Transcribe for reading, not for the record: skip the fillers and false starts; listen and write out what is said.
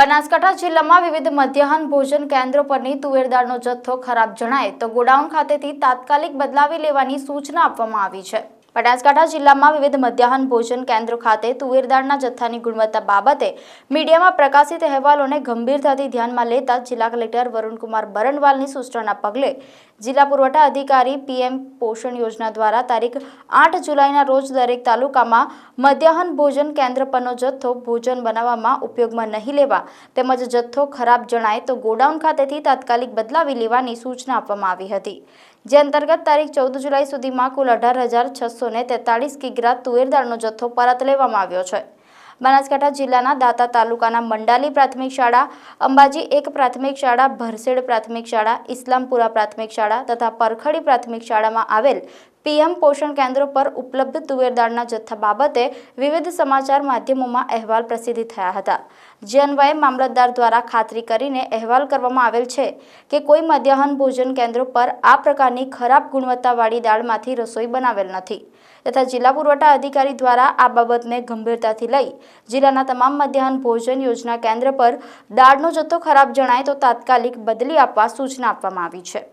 બનાસકાંઠા જિલ્લામાં વિવિધ મધ્યાહન ભોજન કેન્દ્રો પરની તુવેર દાળનો જથ્થો ખરાબ જણાય તો ગોડાઉન ખાતેથી તાત્કાલિક બદલાવી લેવાની સૂચના આપવામાં આવી છે। બનાસકાંઠા જિલ્લામાં વિવિધ મધ્યાહન ભોજન કેન્દ્રો ખાતે તુવેર દાળના જથ્થાની ગુણવત્તા બાબતે મીડિયામાં પ્રકાશિત અહેવાલોને ગંભીરતાથી ધ્યાનમાં લેતા જિલ્લા કલેક્ટર વરુણકુમાર બરનવાલની સૂચનાના પગલે જિલ્લા પુરવઠા અધિકારી પીએમ પોષણ યોજના દ્વારા તારીખ 8 જુલાઈના રોજ દરેક તાલુકામાં મધ્યાહન ભોજન કેન્દ્ર પરનો જથ્થો ભોજન બનાવવામાં ઉપયોગમાં નહીં લેવા તેમજ જથ્થો ખરાબ જણાય તો ગોડાઉન ખાતેથી તાત્કાલિક બદલાવી લેવાની સૂચના આપવામાં આવી હતી। જે અંતર્ગત તારીખ 14 જુલાઈ સુધીમાં કુલ 18,643 કિગ્રા તુવેર દાળનો જથ્થો પરત લેવામાં આવ્યો છે। બનાસકાંઠા જિલ્લાના દાતા તાલુકાના મંડાલી પ્રાથમિક શાળા, અંબાજી 1 પ્રાથમિક શાળા, ભરસેડ પ્રાથમિક શાળા, ઇસ્લામપુરા પ્રાથમિક શાળા તથા પરખડી પ્રાથમિક શાળામાં આવેલ પીએમ પોષણ કેન્દ્રો પર ઉપલબ્ધ તુવેર દાળના જથ્થા બાબતે વિવિધ સમાચાર માધ્યમોમાં અહેવાલ પ્રસિદ્ધ થયા હતા। જે અન્વયે મામલતદાર દ્વારા ખાતરી કરીને અહેવાલ કરવામાં આવેલ છે કે કોઈ મધ્યાહન ભોજન કેન્દ્રો પર આ પ્રકારની ખરાબ ગુણવત્તાવાળી દાળમાંથી રસોઈ બનાવેલ નથી તથા જિલ્લા પુરવઠા અધિકારી દ્વારા આ બાબતને ગંભીરતાથી લઈ જિલ્લાના તમામ મધ્યાહન ભોજન યોજના કેન્દ્ર પર દાળનો જથ્થો ખરાબ જણાય તો તાત્કાલિક બદલી આપવા સૂચના આપવામાં આવી છે।